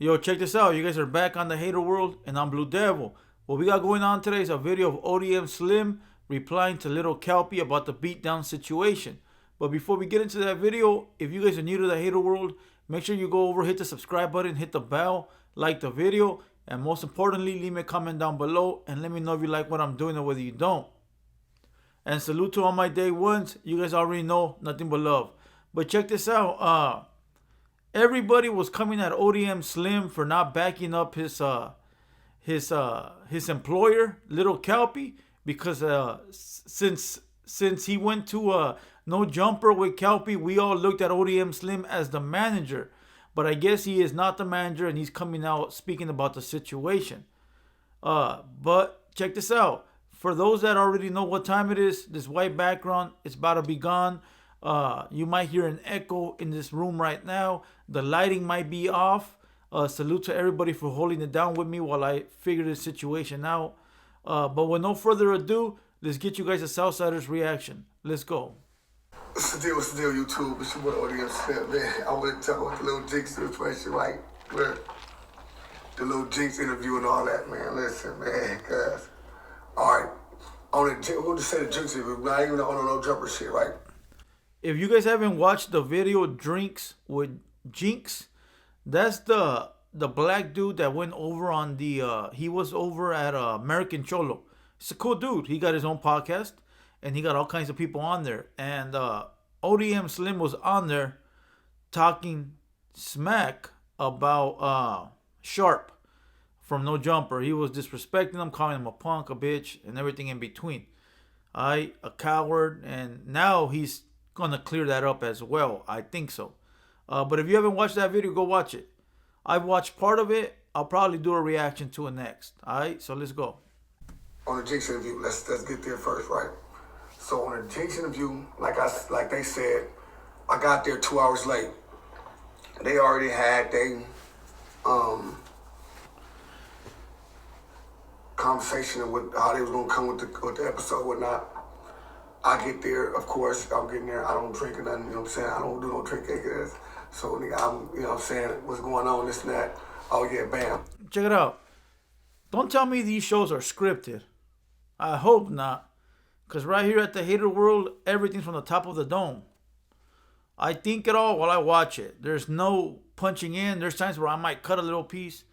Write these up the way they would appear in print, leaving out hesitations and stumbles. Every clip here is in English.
Yo, check this out. You guys are back on the Hater World, and I'm Blue Devil. What we got going on today is a video of ODM Slim replying to little Kelpy about the beatdown situation. But before we get into that video, if you guys are new to the Hater World, make sure you go over, hit the subscribe button, hit the bell, like the video, and most importantly, leave me a comment down below and let me know if you like what I'm doing or whether you don't. And salute to all my day ones. You guys already know, nothing but love. But check this out. Everybody was coming at ODM Slim for not backing up his employer, little Kelpy, because since he went to No Jumper with Kelpy, we all looked at ODM Slim as the manager. But I guess he is not the manager, and he's coming out speaking about the situation. But check this out. For those that already know what time it is, this white background, it's about to be gone. You might hear an echo in this room right now. The lighting might be off. Salute to everybody for holding it down with me while I figure this situation out. But with no further ado, let's get you guys a Southsider's reaction. Let's go. What's the deal, YouTube? It's your boy ODM Slim, man. I want to talk about the little Jinx situation, right? Where the little Jinx interview and all that, man. Listen, man, guys. All right. We'll just say the Jinx interview, not even on no jumper shit, right? If you guys haven't watched the video Drinks with Jinx, that's the black dude that went over on the he was over at American Cholo. He's a cool dude. He got his own podcast and he got all kinds of people on there. And ODM Slim was on there talking smack about Sharp from No Jumper. He was disrespecting him, calling him a punk, a bitch, and everything in between. A coward, and now he's gonna clear that up as well. I think so. But if you haven't watched that video, go watch it. I've watched part of it. I'll probably do a reaction to it next. Alright, so let's go. On the Jinx interview, let's get there first, right? So on the Jinx interview, like they said, I got there 2 hours late. They already had conversation with how they was gonna come with the episode, whatnot. I get there, of course, I'm getting there, I don't drink or nothing, you know what I'm saying? I don't do no drinking. So, nigga, I'm, you know what I'm saying, what's going on, this and that. Oh, yeah, bam. Check it out. Don't tell me these shows are scripted. I hope not. Because right here at the Hater World, everything's from the top of the dome. I think it all while I watch it. There's no punching in. There's times where I might cut a little piece.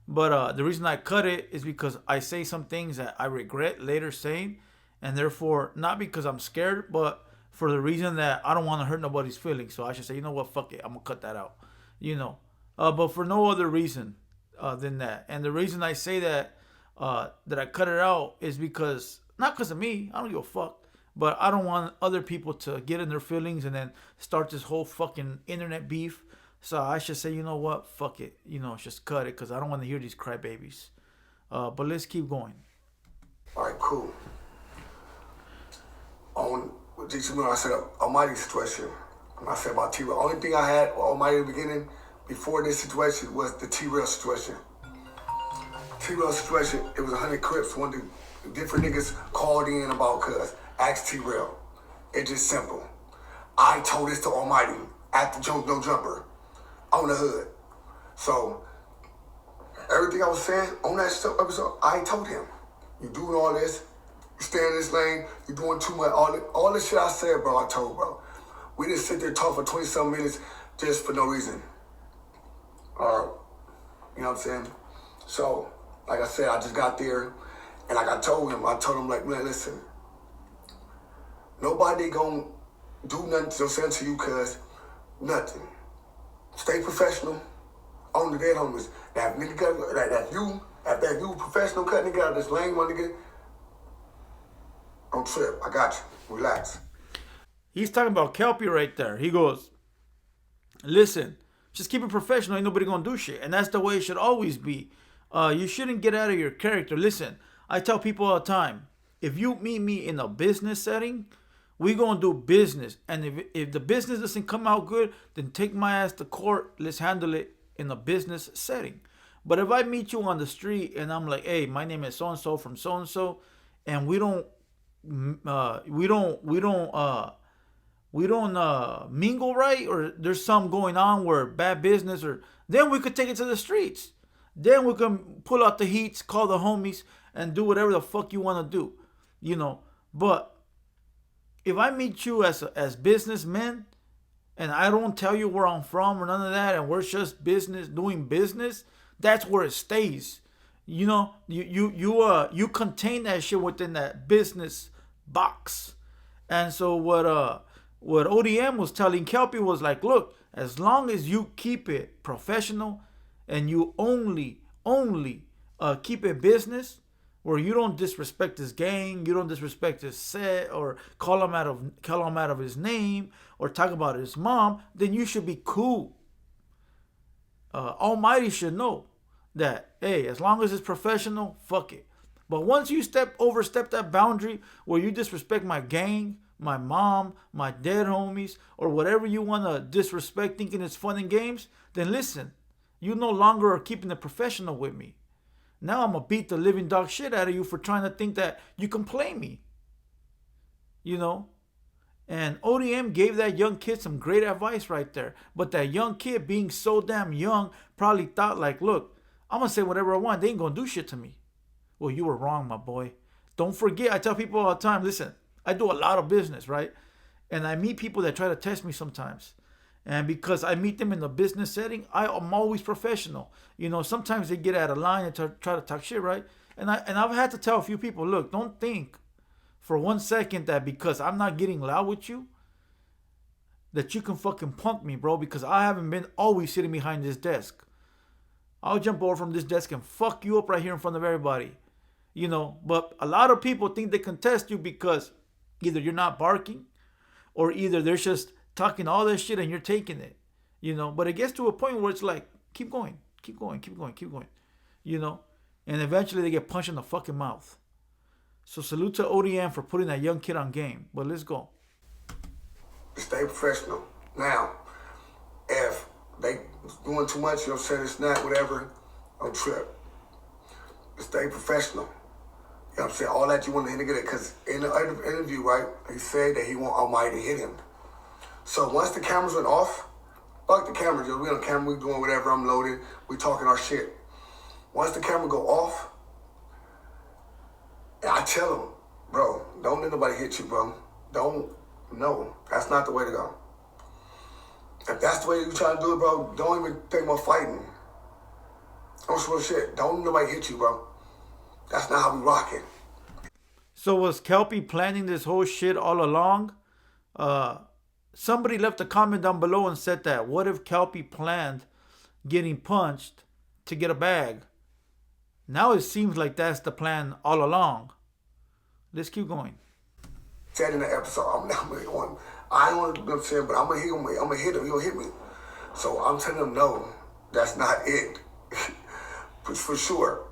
But the reason I cut it is because I say some things that I regret later saying. And therefore, not because I'm scared, but for the reason that I don't want to hurt nobody's feelings. So I should say, you know what, fuck it, I'm going to cut that out. You know. But for no other reason than that. And the reason I say that I cut it out is because, not because of me, I don't give a fuck. But I don't want other people to get in their feelings and then start this whole fucking internet beef. So I should say, you know what, fuck it. You know, just cut it because I don't want to hear these crybabies. But let's keep going. All right, cool. On I said Almighty situation, and I said about T-Rail. Only thing I had Almighty in the beginning before this situation was the T-Rail situation. T-Rail situation, it was 100 Crips. One of the different niggas called in about cuz. Asked T-Rail. It's just simple. I told this to Almighty at the No Jumper on the hood. So everything I was saying on that episode, I told him. You doing all this. You stay in this lane, you doing too much. All the shit I said, bro, I told, bro. We didn't sit there talk for 20-some minutes just for no reason. Or, you know what I'm saying? So, like I said, I just got there, and like I told him, like, man, listen, nobody gonna do nothing to you, cuz nothing. Stay professional on the dead homies. Now, if nigga got that you professional cut nigga out of this lane, my nigga, don't trip. I got you. Relax. He's talking about Kelpy right there. He goes, listen, just keep it professional. Ain't nobody gonna do shit. And that's the way it should always be. You shouldn't get out of your character. Listen, I tell people all the time, if you meet me in a business setting, we gonna do business. And if the business doesn't come out good, then take my ass to court. Let's handle it in a business setting. But if I meet you on the street and I'm like, hey, my name is so-and-so from so-and-so, and we don't we don't mingle right, or there's some going on where bad business, or then we could take it to the streets. Then we can pull out the heats, call the homies, and do whatever the fuck you want to do, you know. But if I meet you as businessmen, and I don't tell you where I'm from or none of that, and we're just business doing business, that's where it stays. You know, you contain that shit within that business box. And so what ODM was telling Kelpy was like, look, as long as you keep it professional and you only keep it business, where you don't disrespect his gang, you don't disrespect his set, or call him out of his name, or talk about his mom, then you should be cool. Almighty should know that, hey, as long as it's professional, fuck it. But once you overstep that boundary where you disrespect my gang, my mom, my dead homies, or whatever you want to disrespect thinking it's fun and games, then listen, you no longer are keeping it professional with me. Now I'm going to beat the living dog shit out of you for trying to think that you can play me. You know? And ODM gave that young kid some great advice right there. But that young kid, being so damn young, probably thought like, look, I'm going to say whatever I want. They ain't going to do shit to me. Well, you were wrong, my boy. Don't forget, I tell people all the time, listen, I do a lot of business, right? And I meet people that try to test me sometimes. And because I meet them in the business setting, I'm always professional. You know, sometimes they get out of line and try to talk shit, right? And I've had to tell a few people, look, don't think for 1 second that because I'm not getting loud with you, that you can fucking punk me, bro, because I haven't been always sitting behind this desk. I'll jump over from this desk and fuck you up right here in front of everybody. You know, but a lot of people think they can test you because either you're not barking or either they're just talking all this shit and you're taking it, you know. But it gets to a point where it's like, keep going, you know. And eventually they get punched in the fucking mouth. So salute to ODM for putting that young kid on game. But let's go. Stay professional. Now, if they doing too much, you know what I'm saying, it's not whatever, don't trip. Stay professional. You know what I'm saying? All that you want to get it, because in the interview, right, he said that he want Almighty to hit him. So once the cameras went off, fuck the cameras, we on camera, we doing whatever, I'm loaded, we talking our shit. Once the camera go off, I tell him, bro, don't let nobody hit you, bro. No, that's not the way to go. If that's the way you trying to do it, bro, don't even think about fighting. Don't show shit. Don't let nobody hit you, bro. That's not how we rocking. So was Kelpy planning this whole shit all along? Somebody left a comment down below and said that, what if Kelpy planned getting punched to get a bag? Now it seems like that's the plan all along. Let's keep going. Said in the episode, I don't want, you know what I'm saying, but I'm gonna hit him. I'm gonna hit him. He'll hit me. So I'm telling him, no, that's not it. for sure.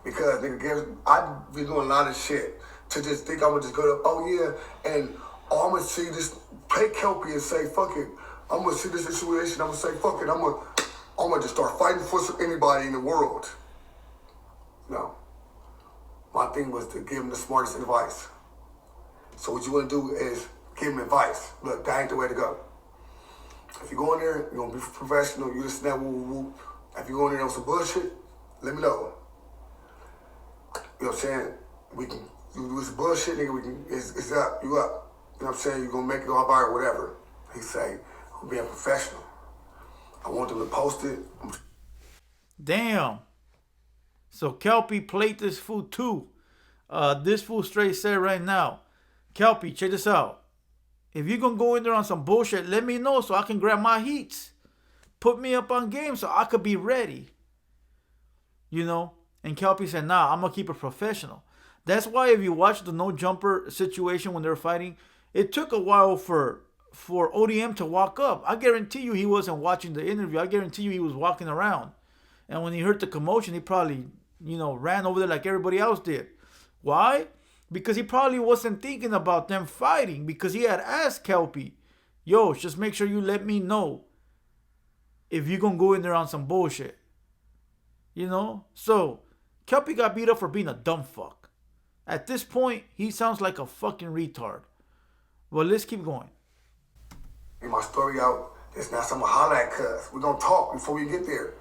Because nigga, I've been doing a lot of shit to just think I'm gonna just go to, oh yeah, and I'm gonna see this, take Kelpy and say, fuck it. I'm gonna see this situation. I'm gonna say, fuck it. I'm gonna just start fighting for anybody in the world. No. My thing was to give him the smartest advice. So what you want to do is give him advice. Look, that ain't the way to go. If you go in there, you're going to be professional, you listen to that woo-woo-woo. If you go in there on some bullshit, let me know. You know what I'm saying? We can, you do some bullshit, nigga, we can, it's up, you up. You know what I'm saying? You're going to make it go up or whatever. He say, I'm being professional. I want them to post it. Damn. So Kelpy played this fool too. This fool straight said right now, Kelpy, check this out. If you're going to go in there on some bullshit, let me know so I can grab my heats. Put me up on game so I could be ready. You know? And Kelpy said, nah, I'm going to keep it professional. That's why if you watch the no jumper situation when they were fighting, it took a while for ODM to walk up. I guarantee you he wasn't watching the interview. I guarantee you he was walking around. And when he heard the commotion, he probably, ran over there like everybody else did. Why? Because he probably wasn't thinking about them fighting, because he had asked Kelpy, yo, just make sure you let me know if you're going to go in there on some bullshit. So Kelpy got beat up for being a dumb fuck. At this point, he sounds like a fucking retard. Well, let's keep going. Get my story out. It's not something to holler at cuz. We're gonna talk before we get there.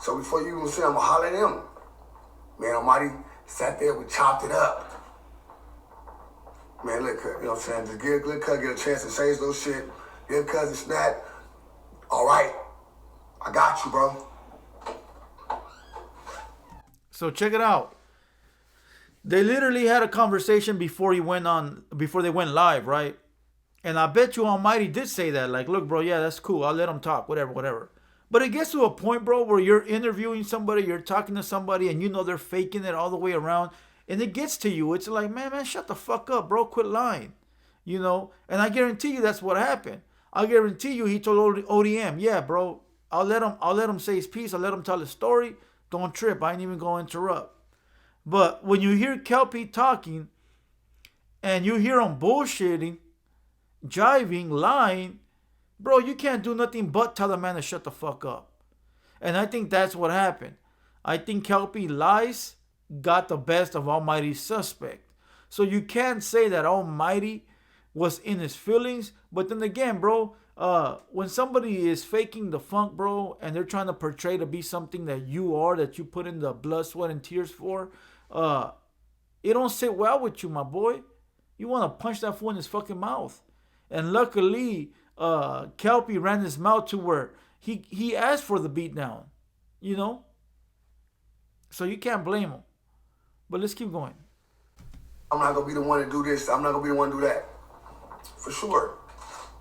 So before you even say I'm gonna holler at him. Man Almighty sat there, we chopped it up. Man, look, you know what I'm saying? Just get a chance to change those shit. Give cuz a snap. All right, I got you, bro. So check it out. They literally had a conversation before they went live, right? And I bet you Almighty did say that. Like, look, bro, yeah, that's cool. I'll let them talk, whatever. But it gets to a point, bro, where you're interviewing somebody, you're talking to somebody, and you know they're faking it all the way around. And it gets to you. It's like, man, shut the fuck up, bro. Quit lying. You know? And I guarantee you that's what happened. I guarantee you he told ODM, yeah, bro, I'll let him say his piece. I'll let him tell his story. Don't trip. I ain't even going to interrupt. But when you hear Kelpy talking and you hear him bullshitting, jiving, lying, bro, you can't do nothing but tell the man to shut the fuck up. And I think that's what happened. I think Kelpy lies got the best of Almighty's suspect. So you can't say that Almighty was in his feelings. But then again, bro, when somebody is faking the funk, bro, and they're trying to portray to be something that you are, that you put in the blood, sweat, and tears for, it don't sit well with you, my boy. You want to punch that fool in his fucking mouth. And luckily, Kelpy ran his mouth to where he asked for the beatdown, you know? So you can't blame him. But let's keep going. I'm not going to be the one to do this. I'm not going to be the one to do that. For sure.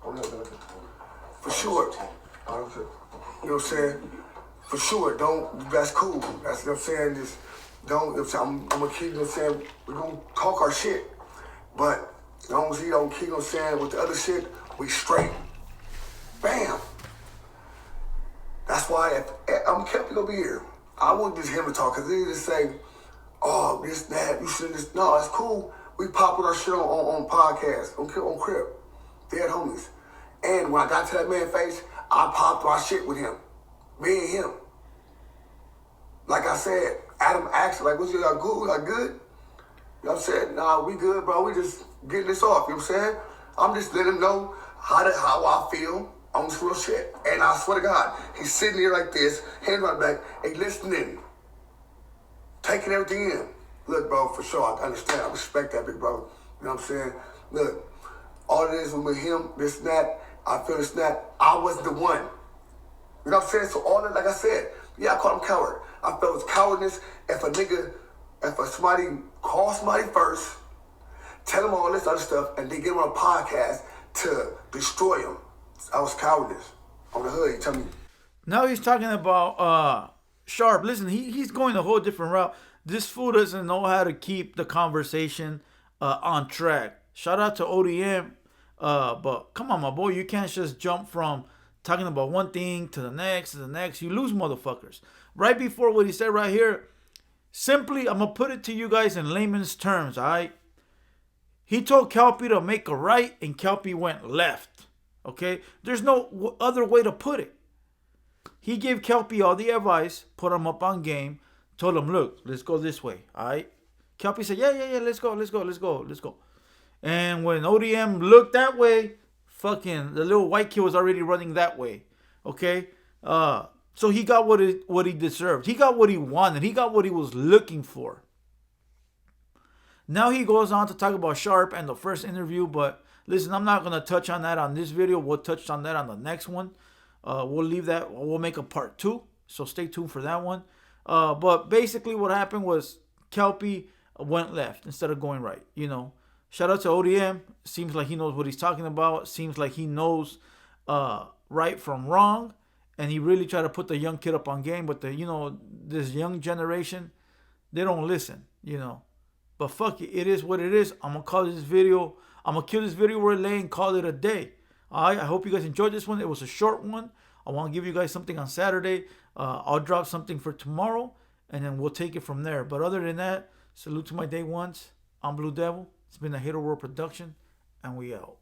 For sure. You know what I'm saying? For sure. That's cool. That's what I'm saying. Just don't, I'm going to keep, you know what I'm saying, we're going to talk our shit. But as long as he don't keep, you know what I'm saying, with the other shit, we straight. Bam. That's why I'm Kelpy gonna be here. I want just him to talk, because he just say, oh, this, that, you shouldn't just, no, it's cool. We pop with our shit on podcasts, on Crib. Dead homies. And when I got to that man's face, I popped our shit with him. Me and him. Like I said, Adam asked, like, what's y'all good? Y'all good? You know what I'm saying? Nah, we good, bro. We just getting this off. You know what I'm saying? I'm just letting him know how I feel on this real shit. And I swear to God, he's sitting here like this, hand right back, hey, listening, taking everything in. Look, bro, for sure, I understand. I respect that, big bro. You know what I'm saying? Look, all it is with him, this and that, I feel this and that, I was the one. You know what I'm saying? So all that, like I said, yeah, I call him coward. I felt it was cowardness if somebody call somebody first, tell them all this other stuff, and then get them on a podcast to destroy them. I was cowardice. On the hood, you tell me. Now he's talking about Sharp. Listen, he's going a whole different route. This fool doesn't know how to keep the conversation on track. Shout out to ODM. But come on, my boy, you can't just jump from talking about one thing to the next. You lose motherfuckers. Right before what he said right here, simply, I'm going to put it to you guys in layman's terms, all right? He told Kelpy to make a right, and Kelpy went left, okay? There's no other way to put it. He gave Kelpy all the advice, put him up on game, told him, look, let's go this way, all right? Kelpy said, yeah, let's go. And when ODM looked that way, fucking the little white kid was already running that way, okay? So he got what he deserved. He got what he wanted. He got what he was looking for. Now he goes on to talk about Sharp and the first interview, but listen, I'm not going to touch on that on this video. We'll touch on that on the next one. We'll leave that. We'll make a part 2, so stay tuned for that one. But basically what happened was Kelpy went left instead of going right, you know. Shout out to ODM. Seems like he knows what he's talking about. Seems like he knows right from wrong. And he really tried to put the young kid up on game. But this young generation, they don't listen, you know. But fuck it. It is what it is. I'm going to call this video. I'm going to kill this video where it lay and call it a day. All right. I hope you guys enjoyed this one. It was a short one. I want to give you guys something on Saturday. I'll drop something for tomorrow. And then we'll take it from there. But other than that, salute to my day ones. I'm Blue Devil. It's been a TheHaterWorld production. And we out.